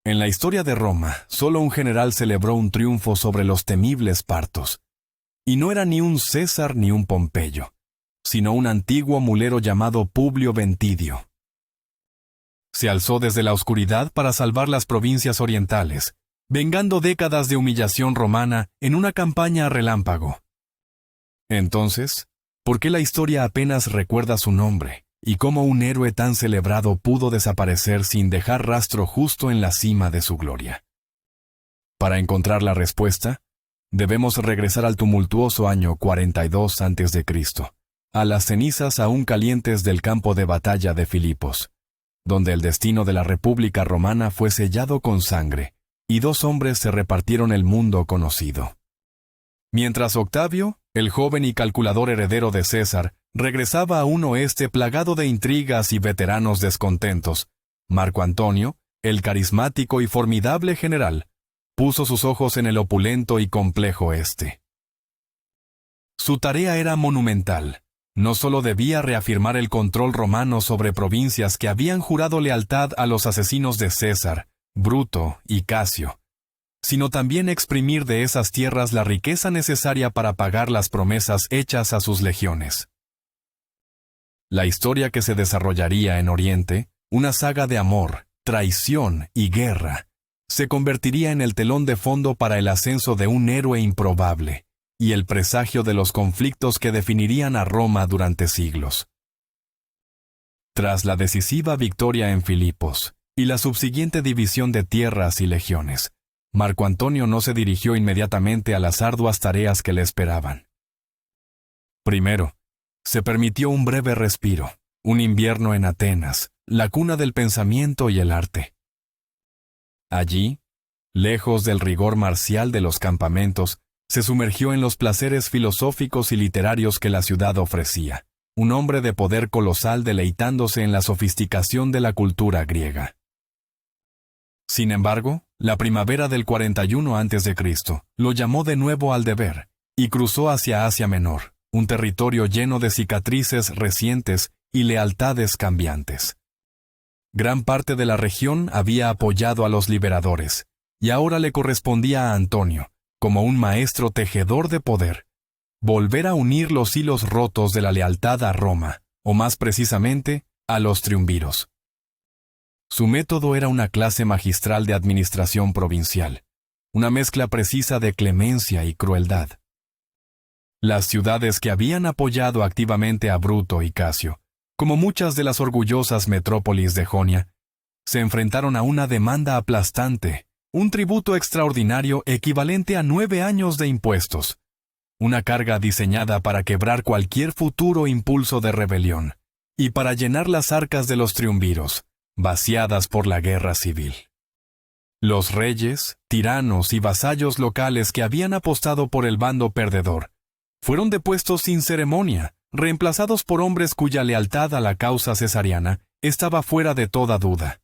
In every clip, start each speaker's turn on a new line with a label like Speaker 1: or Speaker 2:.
Speaker 1: En la historia de Roma, solo un general celebró un triunfo sobre los temibles partos. Y no era ni un César ni un Pompeyo, sino un antiguo mulero llamado Publio Ventidio. Se alzó desde la oscuridad para salvar las provincias orientales, vengando décadas de humillación romana en una campaña a relámpago. Entonces, ¿por qué la historia apenas recuerda su nombre? ¿Y cómo un héroe tan celebrado pudo desaparecer sin dejar rastro justo en la cima de su gloria? Para encontrar la respuesta, debemos regresar al tumultuoso año 42 a.C., a las cenizas aún calientes del campo de batalla de Filipos, donde el destino de la República Romana fue sellado con sangre, y 2 hombres se repartieron el mundo conocido. Mientras Octavio, el joven y calculador heredero de César, regresaba a un oeste plagado de intrigas y veteranos descontentos, Marco Antonio, el carismático y formidable general, puso sus ojos en el opulento y complejo este. Su tarea era monumental. No solo debía reafirmar el control romano sobre provincias que habían jurado lealtad a los asesinos de César, Bruto y Casio, sino también exprimir de esas tierras la riqueza necesaria para pagar las promesas hechas a sus legiones. La historia que se desarrollaría en Oriente, una saga de amor, traición y guerra, se convertiría en el telón de fondo para el ascenso de un héroe improbable y el presagio de los conflictos que definirían a Roma durante siglos. Tras la decisiva victoria en Filipos y la subsiguiente división de tierras y legiones, Marco Antonio no se dirigió inmediatamente a las arduas tareas que le esperaban. Primero, se permitió un breve respiro, un invierno en Atenas, la cuna del pensamiento y el arte. Allí, lejos del rigor marcial de los campamentos, se sumergió en los placeres filosóficos y literarios que la ciudad ofrecía, un hombre de poder colosal deleitándose en la sofisticación de la cultura griega. Sin embargo, la primavera del 41 a.C. lo llamó de nuevo al deber, y cruzó hacia Asia Menor, un territorio lleno de cicatrices recientes y lealtades cambiantes. Gran parte de la región había apoyado a los liberadores, y ahora le correspondía a Antonio, como un maestro tejedor de poder, volver a unir los hilos rotos de la lealtad a Roma, o más precisamente, a los triunviros. Su método era una clase magistral de administración provincial, una mezcla precisa de clemencia y crueldad. Las ciudades que habían apoyado activamente a Bruto y Casio, como muchas de las orgullosas metrópolis de Jonia, se enfrentaron a una demanda aplastante, un tributo extraordinario equivalente a 9 años de impuestos, una carga diseñada para quebrar cualquier futuro impulso de rebelión, y para llenar las arcas de los triunviros, vaciadas por la guerra civil. Los reyes, tiranos y vasallos locales que habían apostado por el bando perdedor, fueron depuestos sin ceremonia, reemplazados por hombres cuya lealtad a la causa cesariana estaba fuera de toda duda.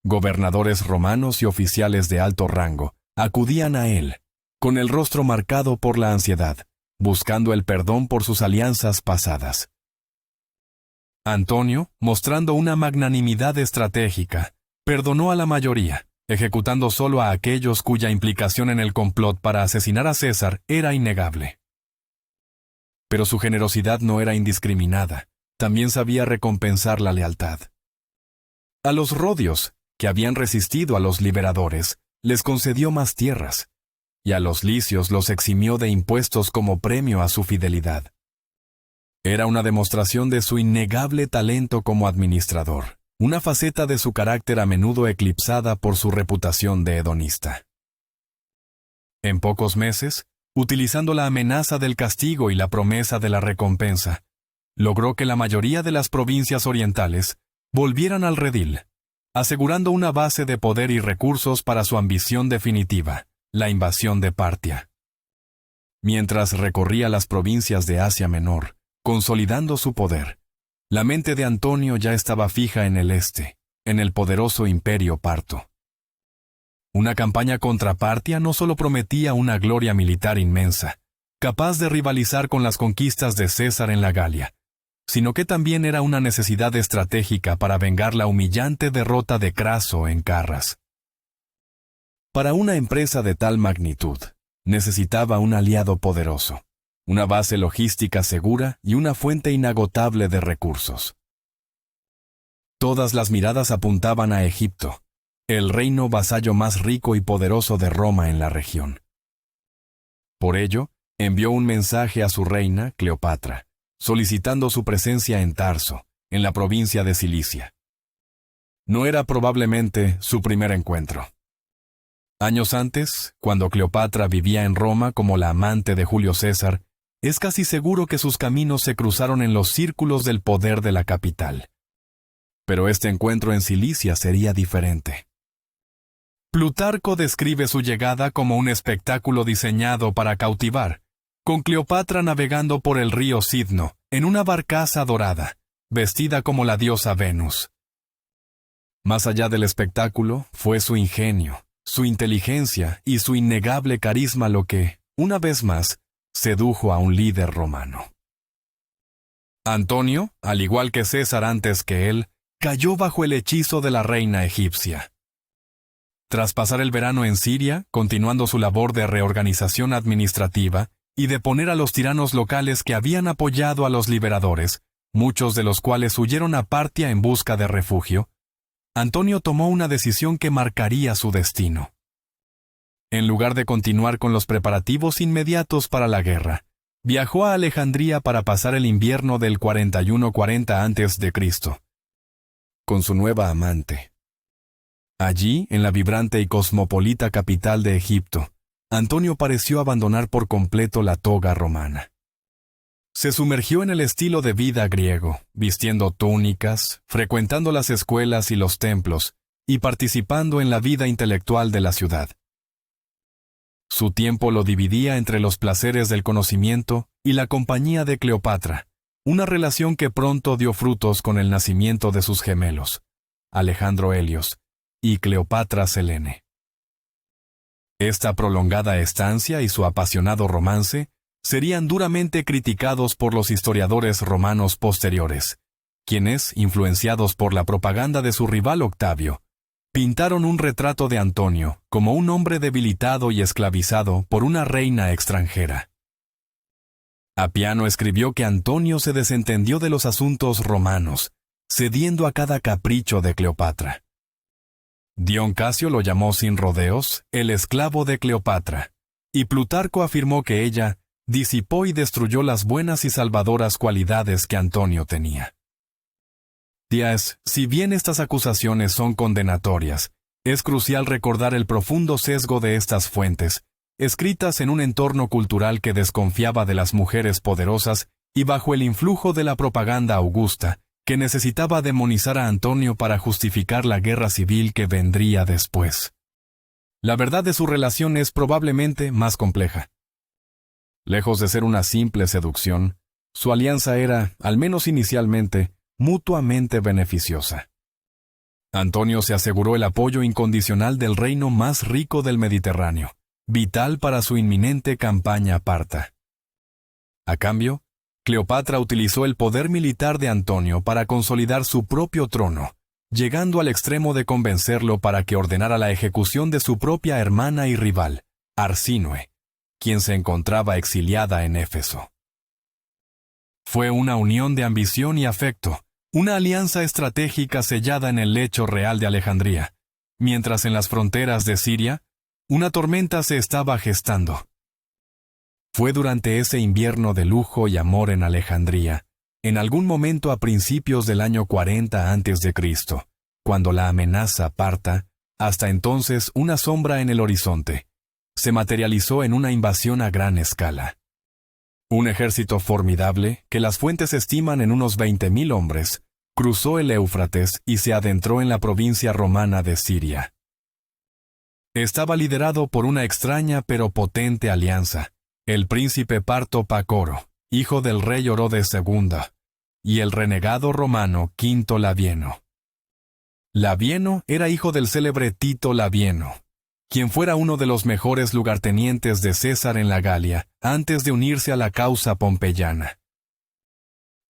Speaker 1: Gobernadores romanos y oficiales de alto rango acudían a él, con el rostro marcado por la ansiedad, buscando el perdón por sus alianzas pasadas. Antonio, mostrando una magnanimidad estratégica, perdonó a la mayoría, ejecutando solo a aquellos cuya implicación en el complot para asesinar a César era innegable. Pero su generosidad no era indiscriminada, también sabía recompensar la lealtad. A los rodios, que habían resistido a los liberadores, les concedió más tierras, y a los licios los eximió de impuestos como premio a su fidelidad. Era una demostración de su innegable talento como administrador, una faceta de su carácter a menudo eclipsada por su reputación de hedonista. En pocos meses, utilizando la amenaza del castigo y la promesa de la recompensa, logró que la mayoría de las provincias orientales volvieran al redil, asegurando una base de poder y recursos para su ambición definitiva, la invasión de Partia. Mientras recorría las provincias de Asia Menor, consolidando su poder, la mente de Antonio ya estaba fija en el este, en el poderoso imperio parto. Una campaña contra Partia no solo prometía una gloria militar inmensa, capaz de rivalizar con las conquistas de César en la Galia, sino que también era una necesidad estratégica para vengar la humillante derrota de Craso en Carras. Para una empresa de tal magnitud, necesitaba un aliado poderoso, una base logística segura y una fuente inagotable de recursos. Todas las miradas apuntaban a Egipto, el reino vasallo más rico y poderoso de Roma en la región. Por ello, envió un mensaje a su reina, Cleopatra, solicitando su presencia en Tarso, en la provincia de Cilicia. No era probablemente su primer encuentro. Años antes, cuando Cleopatra vivía en Roma como la amante de Julio César, es casi seguro que sus caminos se cruzaron en los círculos del poder de la capital. Pero este encuentro en Cilicia sería diferente. Plutarco describe su llegada como un espectáculo diseñado para cautivar, con Cleopatra navegando por el río Cidno, en una barcaza dorada, vestida como la diosa Venus. Más allá del espectáculo, fue su ingenio, su inteligencia y su innegable carisma lo que, una vez más, sedujo a un líder romano. Antonio, al igual que César antes que él, cayó bajo el hechizo de la reina egipcia. Tras pasar el verano en Siria, continuando su labor de reorganización administrativa y de poner a los tiranos locales que habían apoyado a los liberadores, muchos de los cuales huyeron a Partia en busca de refugio, Antonio tomó una decisión que marcaría su destino. En lugar de continuar con los preparativos inmediatos para la guerra, viajó a Alejandría para pasar el invierno del 41-40 a.C., con su nueva amante. Allí, en la vibrante y cosmopolita capital de Egipto, Antonio pareció abandonar por completo la toga romana. Se sumergió en el estilo de vida griego, vistiendo túnicas, frecuentando las escuelas y los templos, y participando en la vida intelectual de la ciudad. Su tiempo lo dividía entre los placeres del conocimiento y la compañía de Cleopatra, una relación que pronto dio frutos con el nacimiento de sus gemelos, Alejandro Helios y Cleopatra Selene. Esta prolongada estancia y su apasionado romance serían duramente criticados por los historiadores romanos posteriores, quienes, influenciados por la propaganda de su rival Octavio, pintaron un retrato de Antonio como un hombre debilitado y esclavizado por una reina extranjera. Apiano escribió que Antonio se desentendió de los asuntos romanos, cediendo a cada capricho de Cleopatra. Dion Casio lo llamó sin rodeos el esclavo de Cleopatra, y Plutarco afirmó que ella disipó y destruyó las buenas y salvadoras cualidades que Antonio tenía. Si bien estas acusaciones son condenatorias, es crucial recordar el profundo sesgo de estas fuentes, escritas en un entorno cultural que desconfiaba de las mujeres poderosas y bajo el influjo de la propaganda augusta, que necesitaba demonizar a Antonio para justificar la guerra civil que vendría después. La verdad de su relación es probablemente más compleja. Lejos de ser una simple seducción, su alianza era, al menos inicialmente, mutuamente beneficiosa. Antonio se aseguró el apoyo incondicional del reino más rico del Mediterráneo, vital para su inminente campaña parta. A cambio, Cleopatra utilizó el poder militar de Antonio para consolidar su propio trono, llegando al extremo de convencerlo para que ordenara la ejecución de su propia hermana y rival, Arsínoe, quien se encontraba exiliada en Éfeso. Fue una unión de ambición y afecto, una alianza estratégica sellada en el lecho real de Alejandría, mientras en las fronteras de Siria, una tormenta se estaba gestando. Fue durante ese invierno de lujo y amor en Alejandría, en algún momento a principios del año 40 a.C., cuando la amenaza parta, hasta entonces una sombra en el horizonte, se materializó en una invasión a gran escala. Un ejército formidable, que las fuentes estiman en unos 20.000 hombres, cruzó el Éufrates y se adentró en la provincia romana de Siria. Estaba liderado por una extraña pero potente alianza, el príncipe parto Pacoro, hijo del rey Orodes II, y el renegado romano Quinto Labieno. Labieno era hijo del célebre Tito Labieno, quien fuera uno de los mejores lugartenientes de César en la Galia, antes de unirse a la causa pompeyana.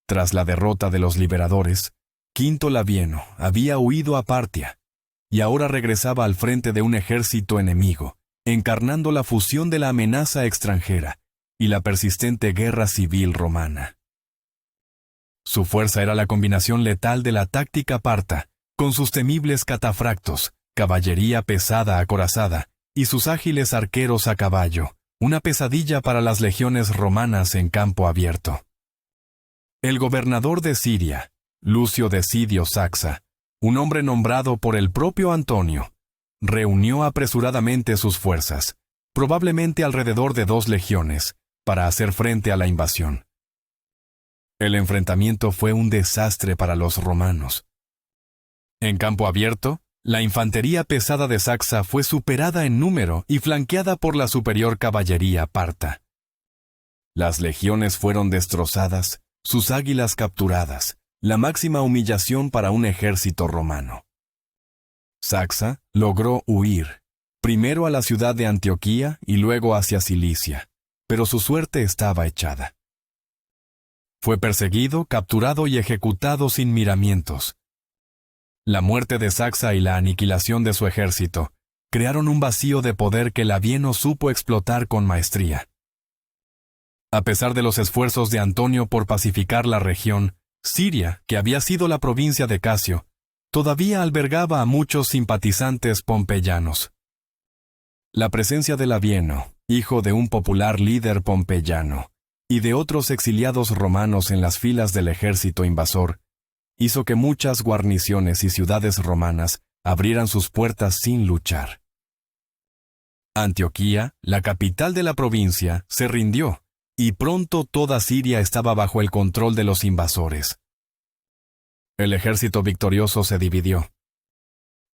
Speaker 1: Tras la derrota de los liberadores, Quinto Labieno había huido a Partia, y ahora regresaba al frente de un ejército enemigo, encarnando la fusión de la amenaza extranjera y la persistente guerra civil romana. Su fuerza era la combinación letal de la táctica parta, con sus temibles catafractos, caballería pesada acorazada, y sus ágiles arqueros a caballo, una pesadilla para las legiones romanas en campo abierto. El gobernador de Siria, Lucio Decidio Saxa, un hombre nombrado por el propio Antonio, reunió apresuradamente sus fuerzas, probablemente alrededor de 2 legiones, para hacer frente a la invasión. El enfrentamiento fue un desastre para los romanos. En campo abierto, la infantería pesada de Saxa fue superada en número y flanqueada por la superior caballería parta. Las legiones fueron destrozadas, sus águilas capturadas, la máxima humillación para un ejército romano. Saxa logró huir, primero a la ciudad de Antioquía y luego hacia Cilicia, pero su suerte estaba echada. Fue perseguido, capturado y ejecutado sin miramientos. La muerte de Saxa y la aniquilación de su ejército crearon un vacío de poder que Labieno supo explotar con maestría. A pesar de los esfuerzos de Antonio por pacificar la región, Siria, que había sido la provincia de Casio, todavía albergaba a muchos simpatizantes pompeyanos. La presencia de Labieno, hijo de un popular líder pompeyano, y de otros exiliados romanos en las filas del ejército invasor, hizo que muchas guarniciones y ciudades romanas abrieran sus puertas sin luchar. Antioquía, la capital de la provincia, se rindió, y pronto toda Siria estaba bajo el control de los invasores. El ejército victorioso se dividió.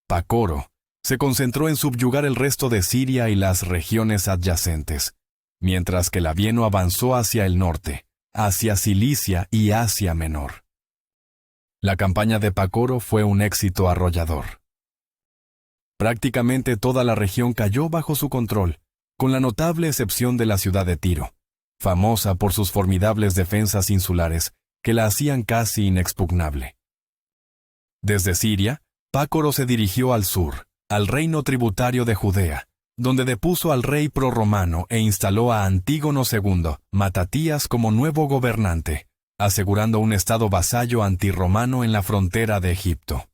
Speaker 1: Pacoro se concentró en subyugar el resto de Siria y las regiones adyacentes, mientras que Labieno avanzó hacia el norte, hacia Cilicia y Asia Menor. La campaña de Pacoro fue un éxito arrollador. Prácticamente toda la región cayó bajo su control, con la notable excepción de la ciudad de Tiro, famosa por sus formidables defensas insulares que la hacían casi inexpugnable. Desde Siria, Pácoro se dirigió al sur, al reino tributario de Judea, donde depuso al rey prorromano e instaló a Antígono II, Matatías, como nuevo gobernante, asegurando un estado vasallo antirromano en la frontera de Egipto.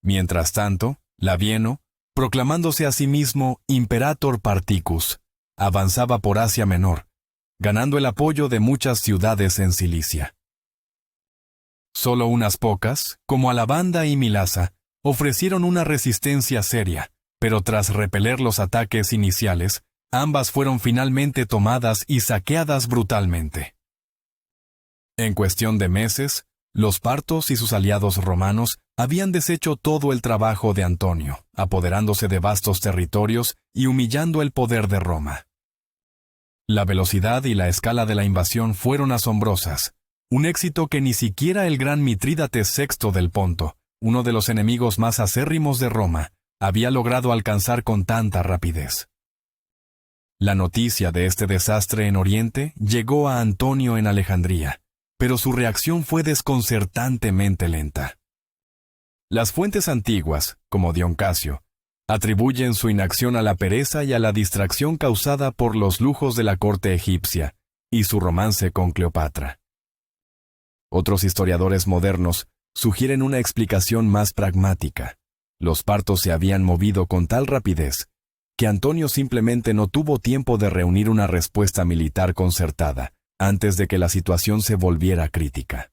Speaker 1: Mientras tanto, Labieno, proclamándose a sí mismo Imperator Particus, avanzaba por Asia Menor, ganando el apoyo de muchas ciudades en Cilicia. Solo unas pocas, como Alabanda y Milasa, ofrecieron una resistencia seria, pero tras repeler los ataques iniciales, ambas fueron finalmente tomadas y saqueadas brutalmente. En cuestión de meses, los partos y sus aliados romanos habían deshecho todo el trabajo de Antonio, apoderándose de vastos territorios y humillando el poder de Roma. La velocidad y la escala de la invasión fueron asombrosas, un éxito que ni siquiera el gran Mitrídates VI del Ponto, uno de los enemigos más acérrimos de Roma, había logrado alcanzar con tanta rapidez. La noticia de este desastre en Oriente llegó a Antonio en Alejandría, pero su reacción fue desconcertantemente lenta. Las fuentes antiguas, como Dion Casio, atribuyen su inacción a la pereza y a la distracción causada por los lujos de la corte egipcia y su romance con Cleopatra. Otros historiadores modernos sugieren una explicación más pragmática. Los partos se habían movido con tal rapidez que Antonio simplemente no tuvo tiempo de reunir una respuesta militar concertada antes de que la situación se volviera crítica.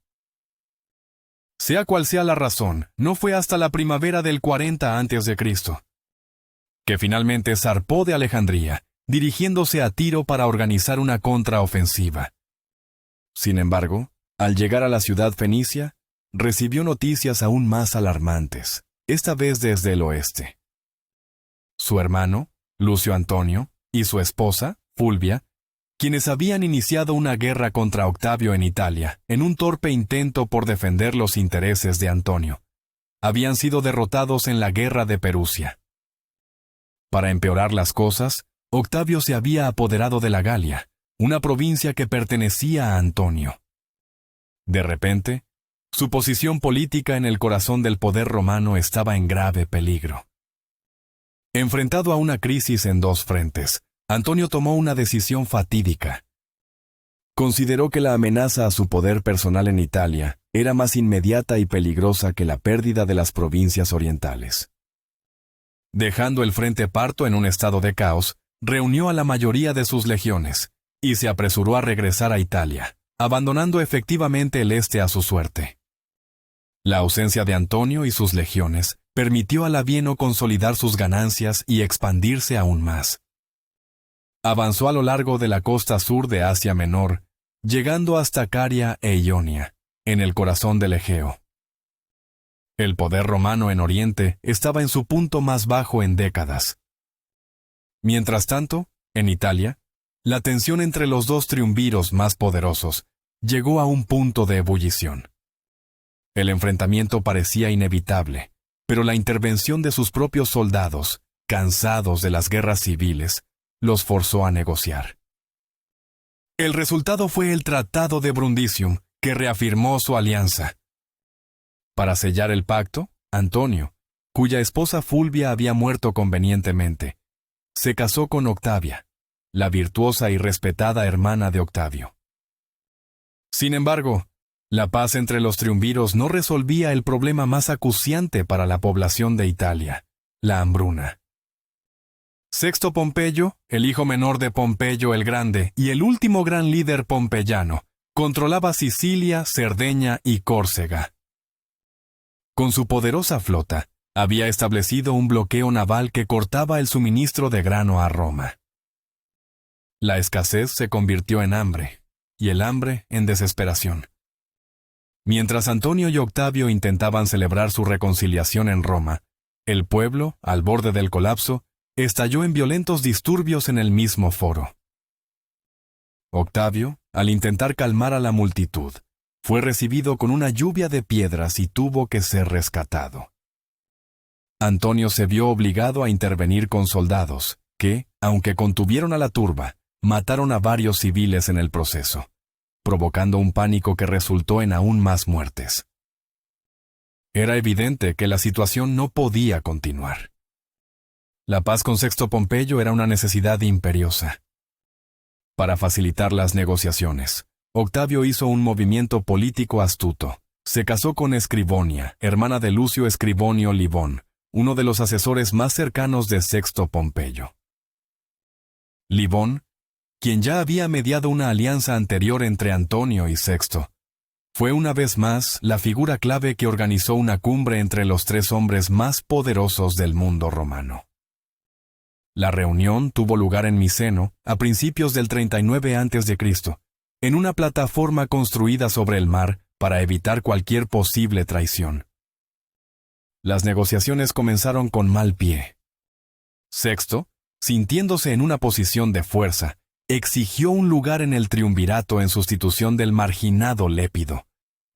Speaker 1: Sea cual sea la razón, no fue hasta la primavera del 40 a.C. que finalmente zarpó de Alejandría, dirigiéndose a Tiro para organizar una contraofensiva. Sin embargo, al llegar a la ciudad fenicia, recibió noticias aún más alarmantes, esta vez desde el oeste. Su hermano, Lucio Antonio, y su esposa, Fulvia, quienes habían iniciado una guerra contra Octavio en Italia, en un torpe intento por defender los intereses de Antonio, habían sido derrotados en la guerra de Perusia. Para empeorar las cosas, Octavio se había apoderado de la Galia, una provincia que pertenecía a Antonio. De repente, Su posición política en el corazón del poder romano estaba en grave peligro. Enfrentado a una crisis en dos frentes, Antonio tomó una decisión fatídica. Consideró que la amenaza a su poder personal en Italia era más inmediata y peligrosa que la pérdida de las provincias orientales. Dejando el frente parto en un estado de caos, reunió a la mayoría de sus legiones y se apresuró a regresar a Italia, abandonando efectivamente el este a su suerte. La ausencia de Antonio y sus legiones permitió a Labieno consolidar sus ganancias y expandirse aún más. Avanzó a lo largo de la costa sur de Asia Menor, llegando hasta Caria e Ionia, en el corazón del Egeo. El poder romano en Oriente estaba en su punto más bajo en décadas. Mientras tanto, en Italia, la tensión entre los dos triunviros más poderosos llegó a un punto de ebullición. El enfrentamiento parecía inevitable, pero la intervención de sus propios soldados, cansados de las guerras civiles, los forzó a negociar. El resultado fue el Tratado de Brundisium, que reafirmó su alianza. Para sellar el pacto, Antonio, cuya esposa Fulvia había muerto convenientemente, se casó con Octavia, la virtuosa y respetada hermana de Octavio. Sin embargo, la paz entre los triunviros no resolvía el problema más acuciante para la población de Italia, la hambruna. Sexto Pompeyo, el hijo menor de Pompeyo el Grande y el último gran líder pompeyano, controlaba Sicilia, Cerdeña y Córcega. Con su poderosa flota, había establecido un bloqueo naval que cortaba el suministro de grano a Roma. La escasez se convirtió en hambre, y el hambre en desesperación. Mientras Antonio y Octavio intentaban celebrar su reconciliación en Roma, el pueblo, al borde del colapso, estalló en violentos disturbios en el mismo foro. Octavio, al intentar calmar a la multitud, fue recibido con una lluvia de piedras y tuvo que ser rescatado. Antonio se vio obligado a intervenir con soldados, que, aunque contuvieron a la turba, mataron a varios civiles en el proceso, provocando un pánico que resultó en aún más muertes. Era evidente que la situación no podía continuar. La paz con Sexto Pompeyo era una necesidad imperiosa. Para facilitar las negociaciones, Octavio hizo un movimiento político astuto. Se casó con Escribonia, hermana de Lucio Escribonio Libón, uno de los asesores más cercanos de Sexto Pompeyo. Libón, quien ya había mediado una alianza anterior entre Antonio y Sexto, fue una vez más la figura clave que organizó una cumbre entre los tres hombres más poderosos del mundo romano. La reunión tuvo lugar en Miceno a principios del 39 a.C., en una plataforma construida sobre el mar para evitar cualquier posible traición. Las negociaciones comenzaron con mal pie. Sexto, sintiéndose en una posición de fuerza, exigió un lugar en el triunvirato en sustitución del marginado Lépido,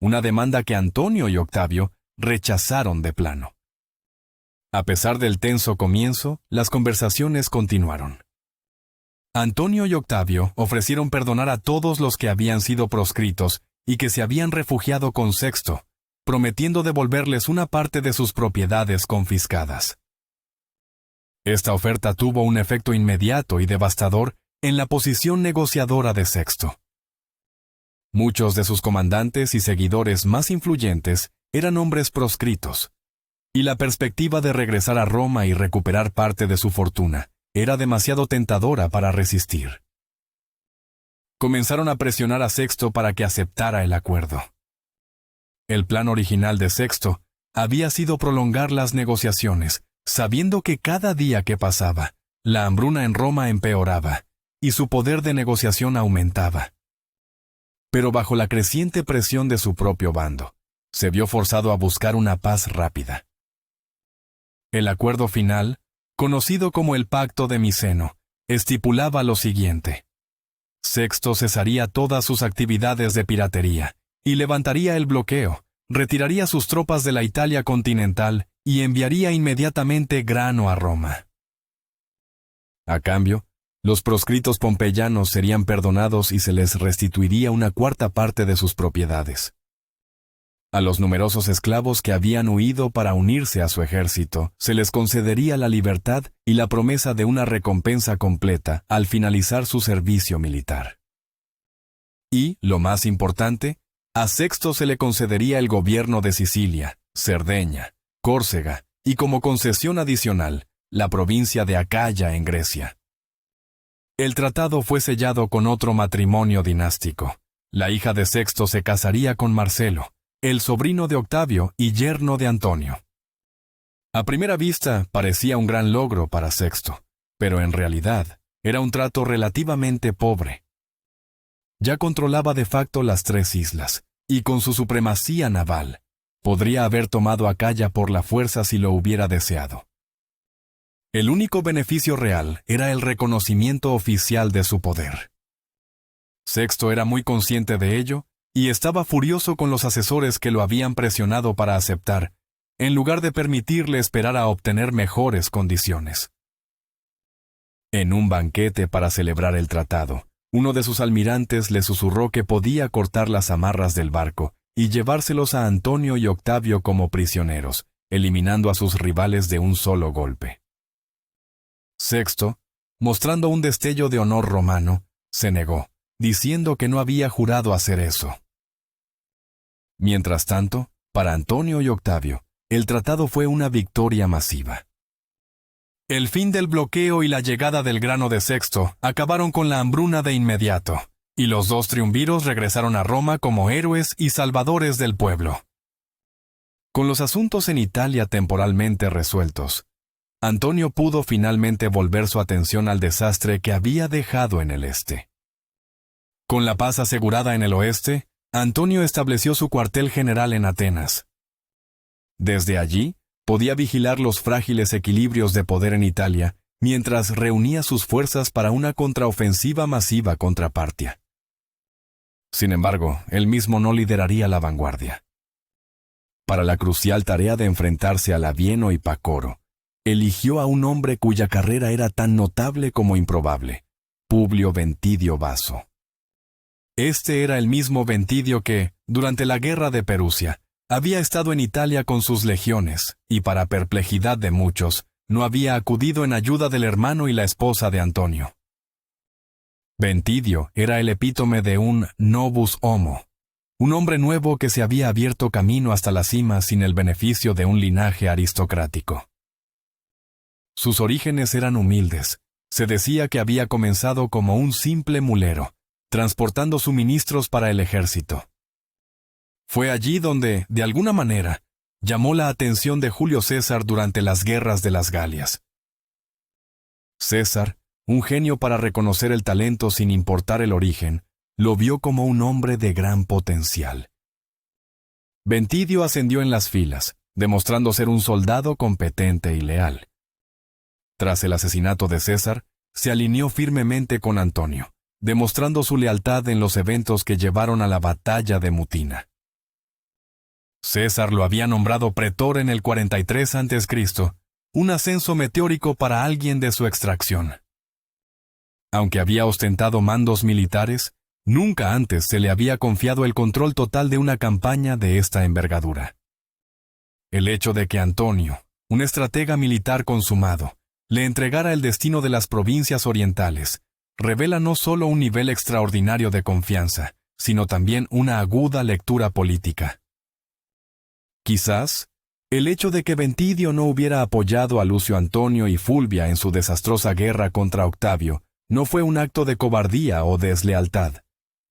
Speaker 1: una demanda que Antonio y Octavio rechazaron de plano. A pesar del tenso comienzo, las conversaciones continuaron. Antonio y Octavio ofrecieron perdonar a todos los que habían sido proscritos y que se habían refugiado con Sexto, prometiendo devolverles una parte de sus propiedades confiscadas. Esta oferta tuvo un efecto inmediato y devastador en la posición negociadora de Sexto. Muchos de sus comandantes y seguidores más influyentes eran hombres proscritos, y la perspectiva de regresar a Roma y recuperar parte de su fortuna era demasiado tentadora para resistir. Comenzaron a presionar a Sexto para que aceptara el acuerdo. El plan original de Sexto había sido prolongar las negociaciones, sabiendo que cada día que pasaba, la hambruna en Roma empeoraba, y su poder de negociación aumentaba. Pero bajo la creciente presión de su propio bando, se vio forzado a buscar una paz rápida. El acuerdo final, conocido como el Pacto de Miceno, estipulaba lo siguiente. Sexto cesaría todas sus actividades de piratería, y levantaría el bloqueo, retiraría sus tropas de la Italia continental y enviaría inmediatamente grano a Roma. A cambio, los proscritos pompeyanos serían perdonados y se les restituiría una cuarta parte de sus propiedades. A los numerosos esclavos que habían huido para unirse a su ejército, se les concedería la libertad y la promesa de una recompensa completa al finalizar su servicio militar. Y, lo más importante, a Sexto se le concedería el gobierno de Sicilia, Cerdeña, Córcega y como concesión adicional, la provincia de Acaya en Grecia. El tratado fue sellado con otro matrimonio dinástico. La hija de Sexto se casaría con Marcelo, el sobrino de Octavio y yerno de Antonio. A primera vista parecía un gran logro para Sexto, pero en realidad era un trato relativamente pobre. Ya controlaba de facto las 3 islas, y con su supremacía naval, podría haber tomado Acaya por la fuerza si lo hubiera deseado. El único beneficio real era el reconocimiento oficial de su poder. Sexto era muy consciente de ello, y estaba furioso con los asesores que lo habían presionado para aceptar, en lugar de permitirle esperar a obtener mejores condiciones. En un banquete para celebrar el tratado, uno de sus almirantes le susurró que podía cortar las amarras del barco y llevárselos a Antonio y Octavio como prisioneros, eliminando a sus rivales de un solo golpe. Sexto, mostrando un destello de honor romano, se negó, diciendo que no había jurado hacer eso. Mientras tanto, para Antonio y Octavio, el tratado fue una victoria masiva. El fin del bloqueo y la llegada del grano de Sexto acabaron con la hambruna de inmediato, y los 2 triunviros regresaron a Roma como héroes y salvadores del pueblo. Con los asuntos en Italia temporalmente resueltos, Antonio pudo finalmente volver su atención al desastre que había dejado en el este. Con la paz asegurada en el oeste, Antonio estableció su cuartel general en Atenas. Desde allí, podía vigilar los frágiles equilibrios de poder en Italia, mientras reunía sus fuerzas para una contraofensiva masiva contra Partia. Sin embargo, él mismo no lideraría la vanguardia. Para la crucial tarea de enfrentarse a Labieno y Pacoro, eligió a un hombre cuya carrera era tan notable como improbable, Publio Ventidio Vaso. Este era el mismo Ventidio que, durante la guerra de Perusia, había estado en Italia con sus legiones, y para perplejidad de muchos, no había acudido en ayuda del hermano y la esposa de Antonio. Ventidio era el epítome de un novus homo, un hombre nuevo que se había abierto camino hasta la cima sin el beneficio de un linaje aristocrático. Sus orígenes eran humildes. Se decía que había comenzado como un simple mulero, transportando suministros para el ejército. Fue allí donde, de alguna manera, llamó la atención de Julio César durante las guerras de las Galias. César, un genio para reconocer el talento sin importar el origen, lo vio como un hombre de gran potencial. Ventidio ascendió en las filas, demostrando ser un soldado competente y leal. Tras el asesinato de César, se alineó firmemente con Antonio, demostrando su lealtad en los eventos que llevaron a la batalla de Mutina. César lo había nombrado pretor en el 43 a.C., un ascenso meteórico para alguien de su extracción. Aunque había ostentado mandos militares, nunca antes se le había confiado el control total de una campaña de esta envergadura. El hecho de que Antonio, un estratega militar consumado, le entregara el destino de las provincias orientales, revela no solo un nivel extraordinario de confianza, sino también una aguda lectura política. Quizás, el hecho de que Ventidio no hubiera apoyado a Lucio Antonio y Fulvia en su desastrosa guerra contra Octavio no fue un acto de cobardía o deslealtad,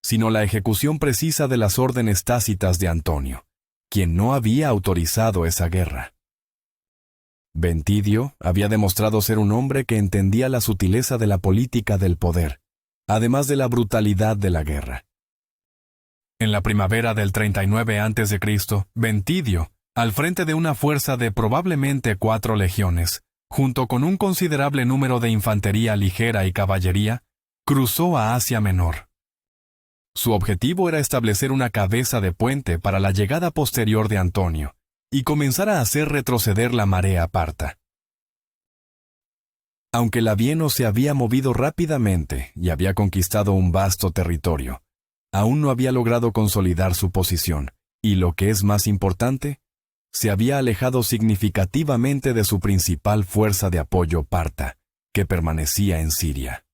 Speaker 1: sino la ejecución precisa de las órdenes tácitas de Antonio, quien no había autorizado esa guerra. Ventidio había demostrado ser un hombre que entendía la sutileza de la política del poder, además de la brutalidad de la guerra. En la primavera del 39 a.C., Ventidio, al frente de una fuerza de probablemente 4 legiones, junto con un considerable número de infantería ligera y caballería, cruzó a Asia Menor. Su objetivo era establecer una cabeza de puente para la llegada posterior de Antonio, y comenzar a hacer retroceder la marea parta. Aunque Labieno se había movido rápidamente y había conquistado un vasto territorio, aún no había logrado consolidar su posición, y lo que es más importante, se había alejado significativamente de su principal fuerza de apoyo parta, que permanecía en Siria.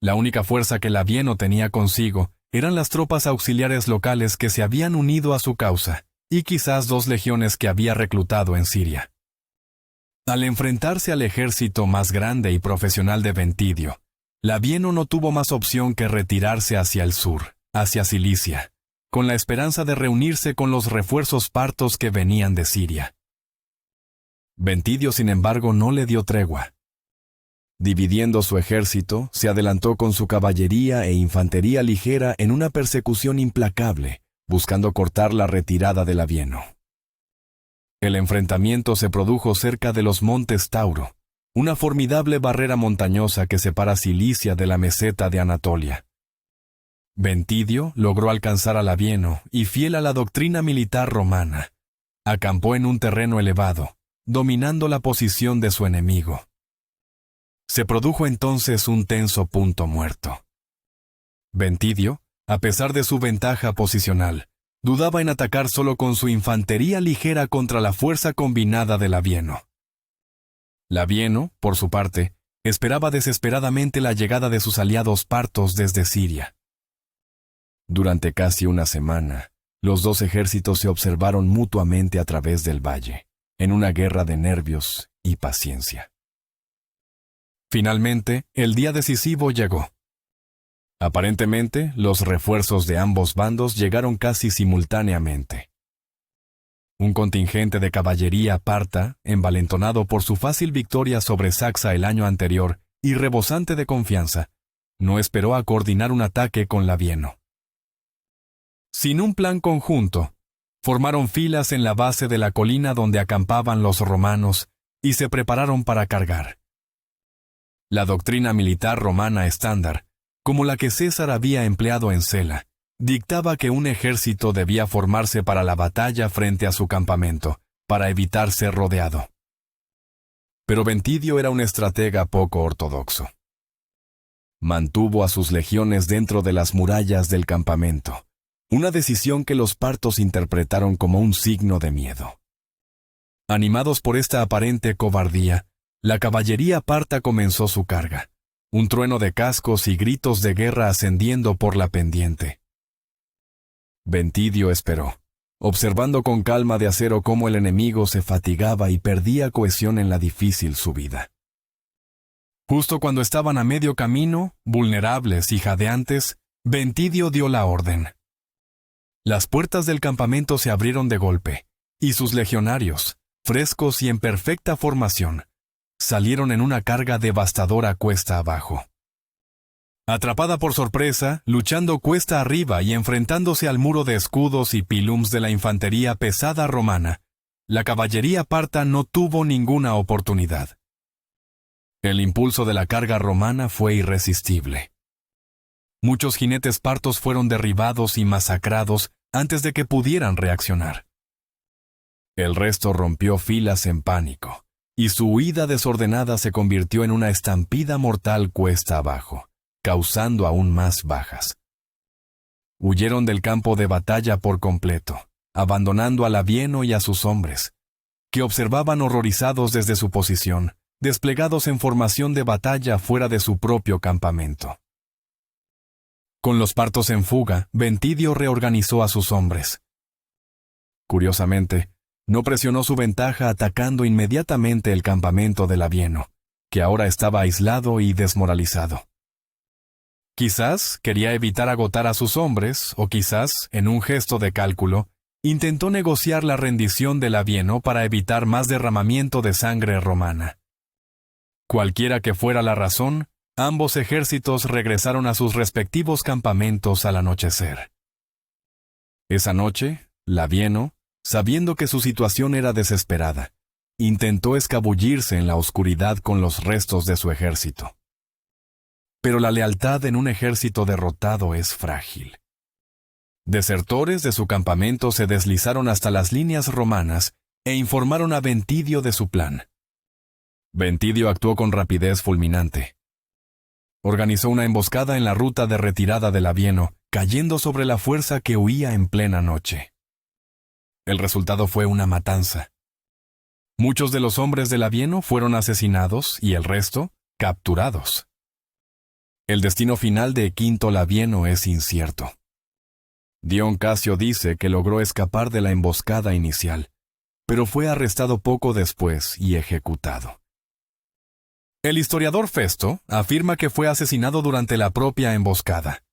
Speaker 1: La única fuerza que Labieno tenía consigo eran las tropas auxiliares locales que se habían unido a su causa, y quizás 2 legiones que había reclutado en Siria. Al enfrentarse al ejército más grande y profesional de Ventidio, Labieno no tuvo más opción que retirarse hacia el sur, hacia Cilicia, con la esperanza de reunirse con los refuerzos partos que venían de Siria. Ventidio, sin embargo, no le dio tregua. Dividiendo su ejército, se adelantó con su caballería e infantería ligera en una persecución implacable, buscando cortar la retirada de Labieno. El enfrentamiento se produjo cerca de los montes Tauro, una formidable barrera montañosa que separa Cilicia de la meseta de Anatolia. Ventidio logró alcanzar a Labieno y, fiel a la doctrina militar romana, acampó en un terreno elevado, dominando la posición de su enemigo. Se produjo entonces un tenso punto muerto. Ventidio, a pesar de su ventaja posicional, dudaba en atacar solo con su infantería ligera contra la fuerza combinada de Labieno. Labieno, por su parte, esperaba desesperadamente la llegada de sus aliados partos desde Siria. Durante casi una semana, los 2 ejércitos se observaron mutuamente a través del valle, en una guerra de nervios y paciencia. Finalmente, el día decisivo llegó. Aparentemente, los refuerzos de ambos bandos llegaron casi simultáneamente. Un contingente de caballería parta, envalentonado por su fácil victoria sobre Saxa el año anterior y rebosante de confianza, no esperó a coordinar un ataque con Labieno. Sin un plan conjunto, formaron filas en la base de la colina donde acampaban los romanos y se prepararon para cargar. La doctrina militar romana estándar, como la que César había empleado en Cela, dictaba que un ejército debía formarse para la batalla frente a su campamento, para evitar ser rodeado. Pero Ventidio era un estratega poco ortodoxo. Mantuvo a sus legiones dentro de las murallas del campamento, una decisión que los partos interpretaron como un signo de miedo. Animados por esta aparente cobardía, la caballería parta comenzó su carga, un trueno de cascos y gritos de guerra ascendiendo por la pendiente. Ventidio esperó, observando con calma de acero cómo el enemigo se fatigaba y perdía cohesión en la difícil subida. Justo cuando estaban a medio camino, vulnerables y jadeantes, Ventidio dio la orden. Las puertas del campamento se abrieron de golpe, y sus legionarios, frescos y en perfecta formación, salieron en una carga devastadora cuesta abajo. Atrapada por sorpresa, luchando cuesta arriba y enfrentándose al muro de escudos y pilums de la infantería pesada romana, la caballería parta no tuvo ninguna oportunidad. El impulso de la carga romana fue irresistible. Muchos jinetes partos fueron derribados y masacrados antes de que pudieran reaccionar. El resto rompió filas en pánico, y su huida desordenada se convirtió en una estampida mortal cuesta abajo, causando aún más bajas. Huyeron del campo de batalla por completo, abandonando a Labieno y a sus hombres, que observaban horrorizados desde su posición, desplegados en formación de batalla fuera de su propio campamento. Con los partos en fuga, Ventidio reorganizó a sus hombres. Curiosamente, no presionó su ventaja atacando inmediatamente el campamento de Labieno, que ahora estaba aislado y desmoralizado. Quizás quería evitar agotar a sus hombres, o quizás, en un gesto de cálculo, intentó negociar la rendición de Labieno para evitar más derramamiento de sangre romana. Cualquiera que fuera la razón, ambos ejércitos regresaron a sus respectivos campamentos al anochecer. Esa noche, Labieno, sabiendo que su situación era desesperada, intentó escabullirse en la oscuridad con los restos de su ejército. Pero la lealtad en un ejército derrotado es frágil. Desertores de su campamento se deslizaron hasta las líneas romanas e informaron a Ventidio de su plan. Ventidio actuó con rapidez fulminante. Organizó una emboscada en la ruta de retirada de Labieno, cayendo sobre la fuerza que huía en plena noche. El resultado fue una matanza. Muchos de los hombres de Labieno fueron asesinados y el resto, capturados. El destino final de Quinto Labieno es incierto. Dion Casio dice que logró escapar de la emboscada inicial, pero fue arrestado poco después y ejecutado. El historiador Festo afirma que fue asesinado durante la propia emboscada.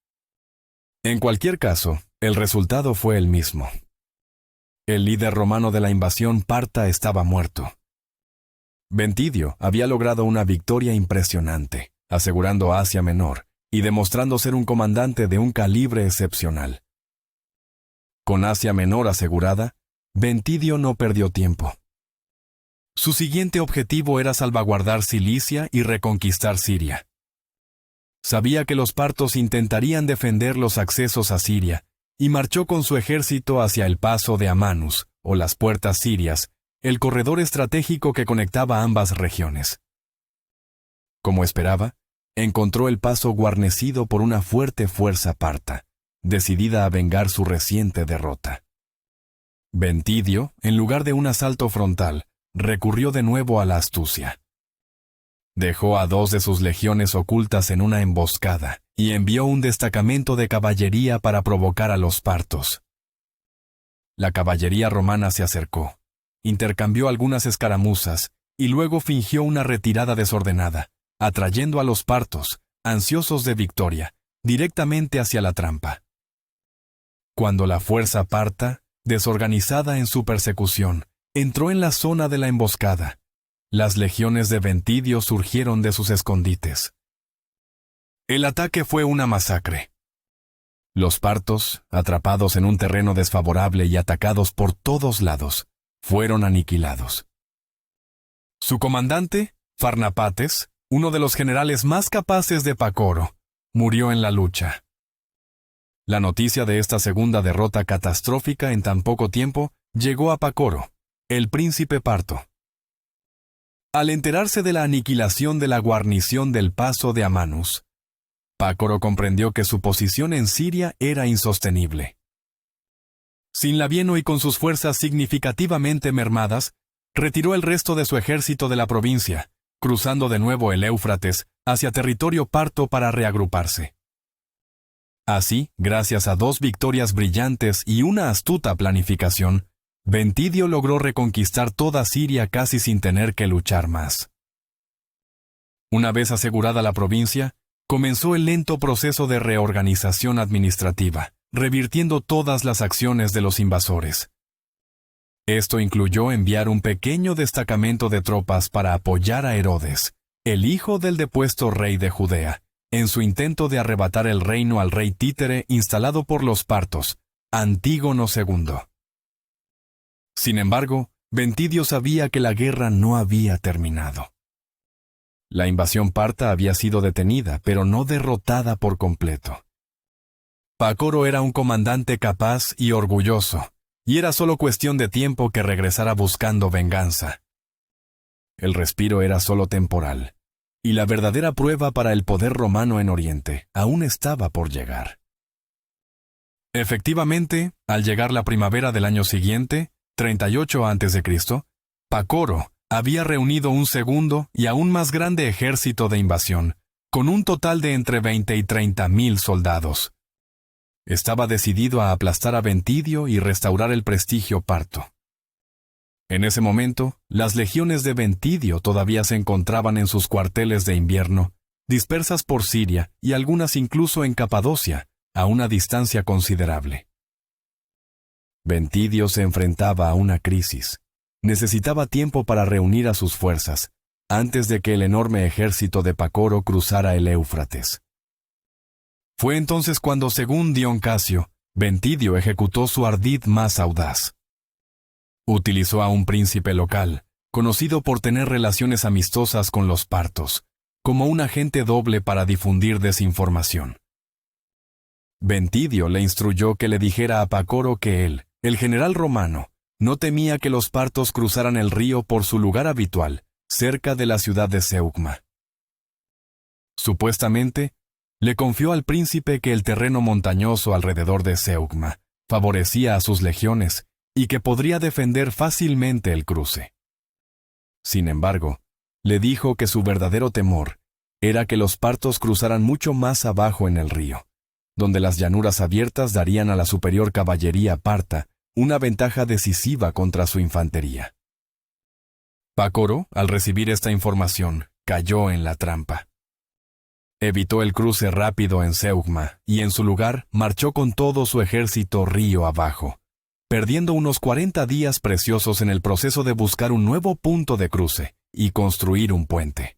Speaker 1: En cualquier caso, el resultado fue el mismo. El líder romano de la invasión parta estaba muerto. Ventidio había logrado una victoria impresionante, asegurando Asia Menor y demostrando ser un comandante de un calibre excepcional. Con Asia Menor asegurada, Ventidio no perdió tiempo. Su siguiente objetivo era salvaguardar Cilicia y reconquistar Siria. Sabía que los partos intentarían defender los accesos a Siria, y marchó con su ejército hacia el paso de Amanus, o las puertas sirias, el corredor estratégico que conectaba ambas regiones. Como esperaba, encontró el paso guarnecido por una fuerte fuerza parta, decidida a vengar su reciente derrota. Ventidio, en lugar de un asalto frontal, recurrió de nuevo a la astucia. Dejó a 2 de sus legiones ocultas en una emboscada y envió un destacamento de caballería para provocar a los partos. La caballería romana se acercó, intercambió algunas escaramuzas y luego fingió una retirada desordenada, atrayendo a los partos, ansiosos de victoria, directamente hacia la trampa. Cuando la fuerza parta, desorganizada en su persecución, entró en la zona de la emboscada, las legiones de Ventidio surgieron de sus escondites. El ataque fue una masacre. Los partos, atrapados en un terreno desfavorable y atacados por todos lados, fueron aniquilados. Su comandante, Farnapates, uno de los generales más capaces de Pacoro, murió en la lucha. La noticia de esta segunda derrota catastrófica en tan poco tiempo llegó a Pacoro, el príncipe parto. Al enterarse de la aniquilación de la guarnición del paso de Amanus, Pacoro comprendió que su posición en Siria era insostenible. Sin Labieno y con sus fuerzas significativamente mermadas, retiró el resto de su ejército de la provincia, cruzando de nuevo el Éufrates hacia territorio parto para reagruparse. Así, gracias a 2 victorias brillantes y una astuta planificación, Ventidio logró reconquistar toda Siria casi sin tener que luchar más. Una vez asegurada la provincia, comenzó el lento proceso de reorganización administrativa, revirtiendo todas las acciones de los invasores. Esto incluyó enviar un pequeño destacamento de tropas para apoyar a Herodes, el hijo del depuesto rey de Judea, en su intento de arrebatar el reino al rey títere instalado por los partos, Antígono II. Sin embargo, Ventidio sabía que la guerra no había terminado. La invasión parta había sido detenida, pero no derrotada por completo. Pacoro era un comandante capaz y orgulloso, y era solo cuestión de tiempo que regresara buscando venganza. El respiro era solo temporal, y la verdadera prueba para el poder romano en Oriente aún estaba por llegar. Efectivamente, al llegar la primavera del año siguiente, 38 a.C., Pacoro había reunido un segundo y aún más grande ejército de invasión, con un total de entre 20 y 30,000 soldados. Estaba decidido a aplastar a Ventidio y restaurar el prestigio parto. En ese momento, las legiones de Ventidio todavía se encontraban en sus cuarteles de invierno, dispersas por Siria y algunas incluso en Capadocia, a una distancia considerable. Ventidio se enfrentaba a una crisis. Necesitaba tiempo para reunir a sus fuerzas, antes de que el enorme ejército de Pacoro cruzara el Éufrates. Fue entonces cuando, según Dion Casio, Ventidio ejecutó su ardid más audaz. Utilizó a un príncipe local, conocido por tener relaciones amistosas con los partos, como un agente doble para difundir desinformación. Ventidio le instruyó que le dijera a Pacoro que él, el general romano, no temía que los partos cruzaran el río por su lugar habitual, cerca de la ciudad de Ceugma. Supuestamente, le confió al príncipe que el terreno montañoso alrededor de Ceugma favorecía a sus legiones y que podría defender fácilmente el cruce. Sin embargo, le dijo que su verdadero temor era que los partos cruzaran mucho más abajo en el río, donde las llanuras abiertas darían a la superior caballería parta una ventaja decisiva contra su infantería. Pácoro, al recibir esta información, cayó en la trampa. Evitó el cruce rápido en Zeugma y en su lugar marchó con todo su ejército río abajo, perdiendo unos 40 días preciosos en el proceso de buscar un nuevo punto de cruce y construir un puente.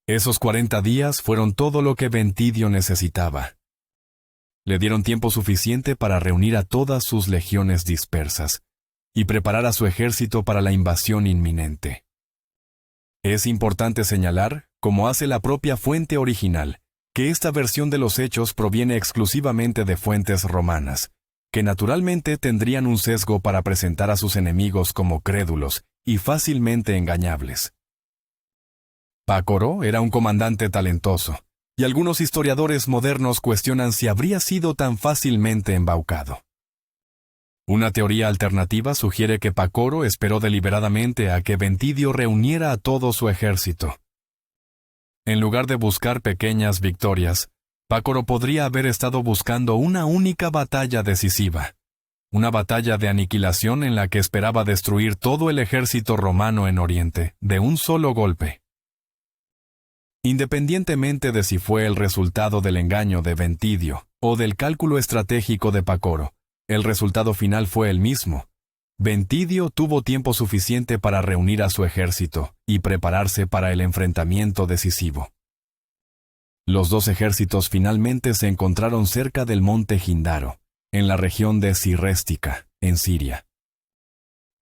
Speaker 1: Esos 40 días fueron todo lo que Ventidio necesitaba. Le dieron tiempo suficiente para reunir a todas sus legiones dispersas y preparar a su ejército para la invasión inminente. Es importante señalar, como hace la propia fuente original, que esta versión de los hechos proviene exclusivamente de fuentes romanas, que naturalmente tendrían un sesgo para presentar a sus enemigos como crédulos y fácilmente engañables. Pácoro era un comandante talentoso, y algunos historiadores modernos cuestionan si habría sido tan fácilmente embaucado. Una teoría alternativa sugiere que Pácoro esperó deliberadamente a que Ventidio reuniera a todo su ejército. En lugar de buscar pequeñas victorias, Pácoro podría haber estado buscando una única batalla decisiva, una batalla de aniquilación en la que esperaba destruir todo el ejército romano en Oriente, de un solo golpe. Independientemente de si fue el resultado del engaño de Ventidio o del cálculo estratégico de Pácoro, el resultado final fue el mismo. Ventidio tuvo tiempo suficiente para reunir a su ejército y prepararse para el enfrentamiento decisivo. Los dos ejércitos finalmente se encontraron cerca del monte Gindaro, en la región de Cirréstica, en Siria.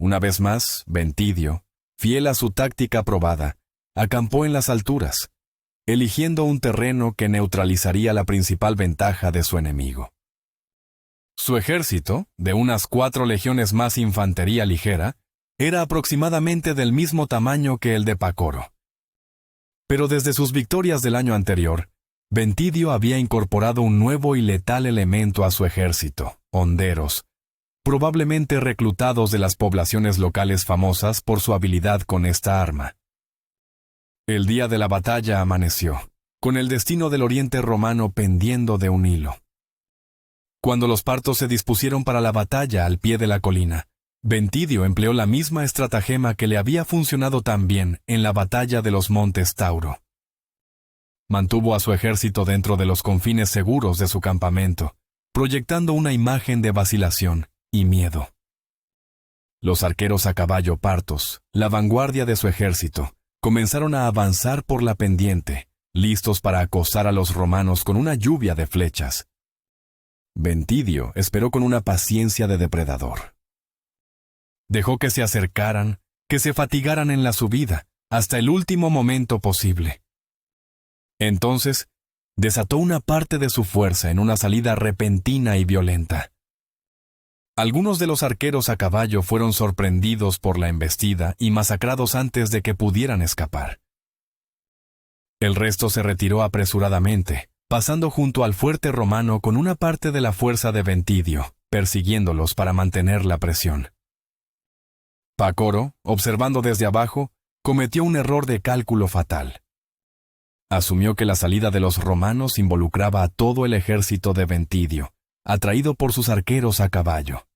Speaker 1: Una vez más, Ventidio, fiel a su táctica probada, acampó en las alturas, eligiendo un terreno que neutralizaría la principal ventaja de su enemigo. Su ejército, de unas 4 legiones más infantería ligera, era aproximadamente del mismo tamaño que el de Pácoro. Pero desde sus victorias del año anterior, Ventidio había incorporado un nuevo y letal elemento a su ejército, honderos, probablemente reclutados de las poblaciones locales famosas por su habilidad con esta arma. El día de la batalla amaneció, con el destino del oriente romano pendiendo de un hilo. Cuando los partos se dispusieron para la batalla al pie de la colina, Ventidio empleó la misma estratagema que le había funcionado tan bien en la batalla de los montes Tauro. Mantuvo a su ejército dentro de los confines seguros de su campamento, proyectando una imagen de vacilación y miedo. Los arqueros a caballo partos, la vanguardia de su ejército, comenzaron a avanzar por la pendiente, listos para acosar a los romanos con una lluvia de flechas. Ventidio esperó con una paciencia de depredador. Dejó que se acercaran, que se fatigaran en la subida, hasta el último momento posible. Entonces, desató una parte de su fuerza en una salida repentina y violenta. Algunos de los arqueros a caballo fueron sorprendidos por la embestida y masacrados antes de que pudieran escapar. El resto se retiró apresuradamente, pasando junto al fuerte romano con una parte de la fuerza de Ventidio, persiguiéndolos para mantener la presión. Pácoro, observando desde abajo, cometió un error de cálculo fatal. Asumió que la salida de los romanos involucraba a todo el ejército de Ventidio, atraído por sus arqueros a caballo.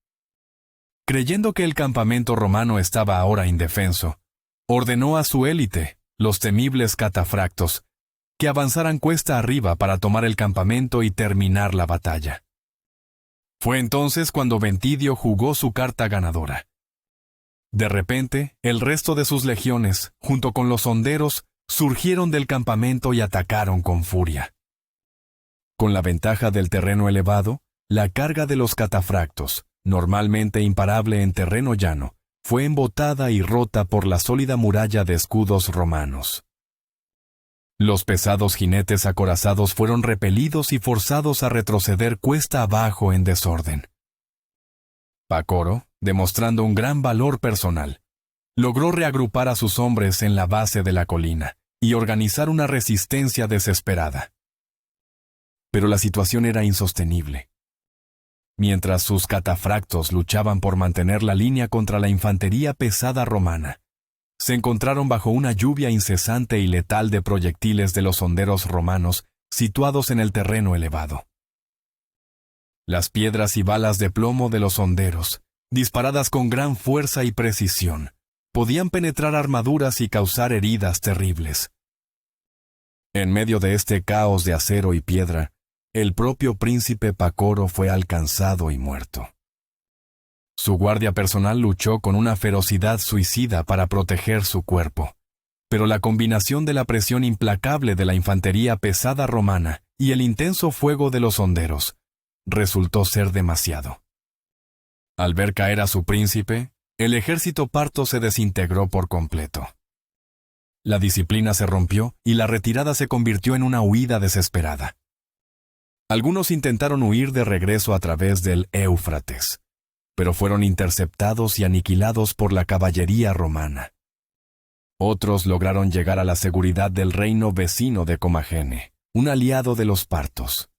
Speaker 1: Creyendo que el campamento romano estaba ahora indefenso, ordenó a su élite, los temibles catafractos, que avanzaran cuesta arriba para tomar el campamento y terminar la batalla. Fue entonces cuando Ventidio jugó su carta ganadora. De repente, el resto de sus legiones, junto con los honderos, surgieron del campamento y atacaron con furia. Con la ventaja del terreno elevado, la carga de los catafractos, normalmente imparable en terreno llano, fue embotada y rota por la sólida muralla de escudos romanos. Los pesados jinetes acorazados fueron repelidos y forzados a retroceder cuesta abajo en desorden. Pácoro, demostrando un gran valor personal, logró reagrupar a sus hombres en la base de la colina y organizar una resistencia desesperada. Pero la situación era insostenible. mientras sus catafractos luchaban por mantener la línea contra la infantería pesada romana. Se encontraron bajo una lluvia incesante y letal de proyectiles de los honderos romanos situados en el terreno elevado. Las piedras y balas de plomo de los honderos, disparadas con gran fuerza y precisión, podían penetrar armaduras y causar heridas terribles. En medio de este caos de acero y piedra, el propio príncipe Pacoro fue alcanzado y muerto. Su guardia personal luchó con una ferocidad suicida para proteger su cuerpo, pero la combinación de la presión implacable de la infantería pesada romana y el intenso fuego de los honderos resultó ser demasiado. Al ver caer a su príncipe, el ejército parto se desintegró por completo. La disciplina se rompió y la retirada se convirtió en una huida desesperada. Algunos intentaron huir de regreso a través del Éufrates, pero fueron interceptados y aniquilados por la caballería romana. Otros lograron llegar a la seguridad del reino vecino de Comagene, un aliado de los partos.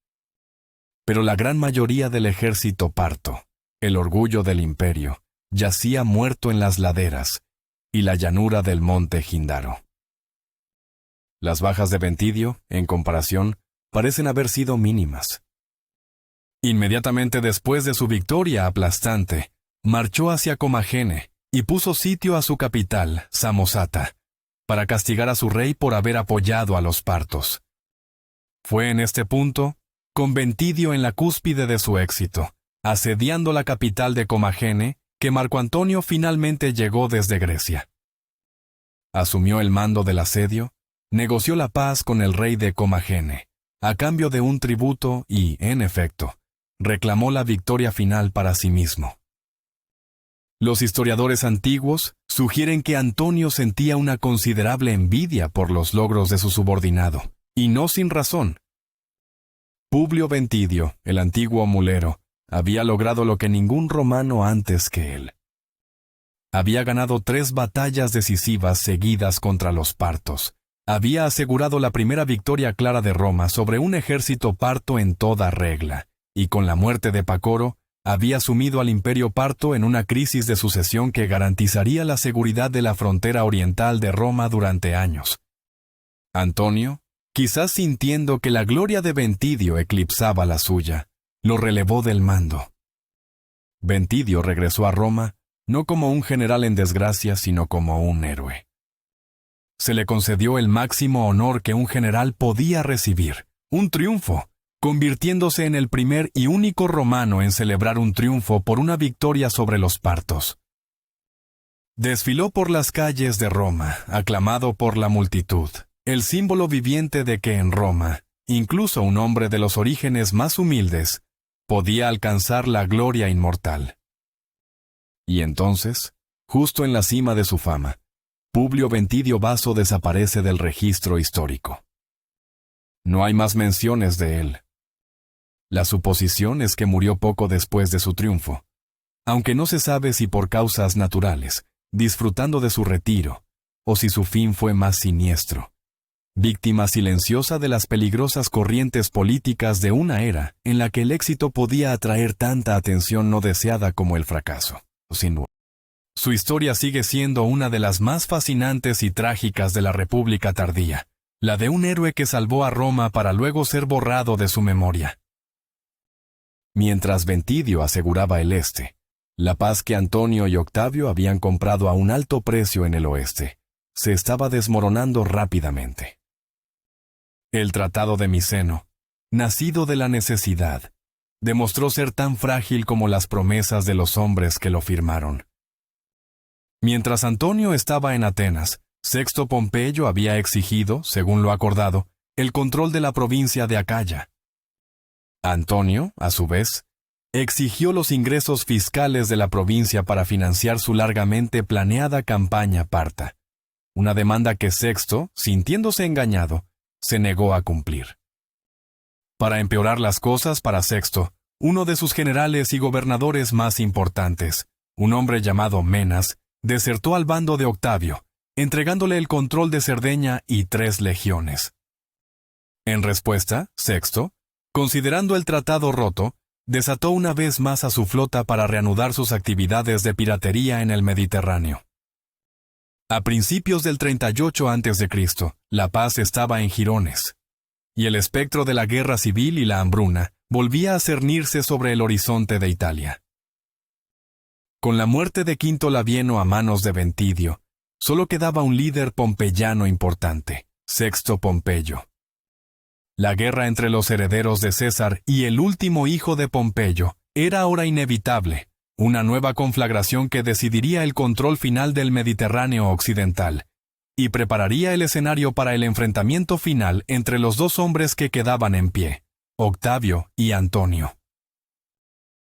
Speaker 1: Pero la gran mayoría del ejército parto, el orgullo del imperio, yacía muerto en las laderas y la llanura del monte Gindaro. Las bajas de Ventidio, en comparación, parecen haber sido mínimas. Inmediatamente después de su victoria aplastante, marchó hacia Comagene y puso sitio a su capital, Samosata, para castigar a su rey por haber apoyado a los partos. Fue en este punto, con Ventidio en la cúspide de su éxito, asediando la capital de Comagene, que Marco Antonio finalmente llegó desde Grecia. Asumió el mando del asedio, negoció la paz con el rey de Comagene, a cambio de un tributo y, en efecto, reclamó la victoria final para sí mismo. Los historiadores antiguos sugieren que Antonio sentía una considerable envidia por los logros de su subordinado, y no sin razón. Publio Ventidio, el antiguo mulero, había logrado lo que ningún romano antes que él. Había ganado 3 batallas decisivas seguidas contra los partos. Había asegurado la primera victoria clara de Roma sobre un ejército parto en toda regla, y con la muerte de Pacoro, había sumido al imperio parto en una crisis de sucesión que garantizaría la seguridad de la frontera oriental de Roma durante años. Antonio, quizás sintiendo que la gloria de Ventidio eclipsaba la suya, lo relevó del mando. Ventidio regresó a Roma, no como un general en desgracia, sino como un héroe. Se le concedió el máximo honor que un general podía recibir, un triunfo, convirtiéndose en el primer y único romano en celebrar un triunfo por una victoria sobre los partos. Desfiló por las calles de Roma, aclamado por la multitud, el símbolo viviente de que en Roma, incluso un hombre de los orígenes más humildes, podía alcanzar la gloria inmortal. Y entonces, justo en la cima de su fama, Publio Ventidio Vaso desaparece del registro histórico. No hay más menciones de él. La suposición es que murió poco después de su triunfo, aunque no se sabe si por causas naturales, disfrutando de su retiro, o si su fin fue más siniestro, víctima silenciosa de las peligrosas corrientes políticas de una era en la que el éxito podía atraer tanta atención no deseada como el fracaso. Su historia sigue siendo una de las más fascinantes y trágicas de la República tardía, la de un héroe que salvó a Roma para luego ser borrado de su memoria. Mientras Ventidio aseguraba el este, la paz que Antonio y Octavio habían comprado a un alto precio en el oeste, se estaba desmoronando rápidamente. El Tratado de Miceno, nacido de la necesidad, demostró ser tan frágil como las promesas de los hombres que lo firmaron. Mientras Antonio estaba en Atenas, Sexto Pompeyo había exigido, según lo acordado, el control de la provincia de Acaya. Antonio, a su vez, exigió los ingresos fiscales de la provincia para financiar su largamente planeada campaña parta, una demanda que Sexto, sintiéndose engañado, se negó a cumplir. Para empeorar las cosas para Sexto, uno de sus generales y gobernadores más importantes, un hombre llamado Menas, desertó al bando de Octavio, entregándole el control de Cerdeña y 3 legiones. En respuesta, Sexto, considerando el tratado roto, desató una vez más a su flota para reanudar sus actividades de piratería en el Mediterráneo. A principios del 38 a.C., la paz estaba en jirones, y el espectro de la guerra civil y la hambruna volvía a cernirse sobre el horizonte de Italia. Con la muerte de Quinto Labieno a manos de Ventidio, solo quedaba un líder pompeyano importante, Sexto Pompeyo. La guerra entre los herederos de César y el último hijo de Pompeyo era ahora inevitable, una nueva conflagración que decidiría el control final del Mediterráneo occidental, y prepararía el escenario para el enfrentamiento final entre los dos hombres que quedaban en pie, Octavio y Antonio.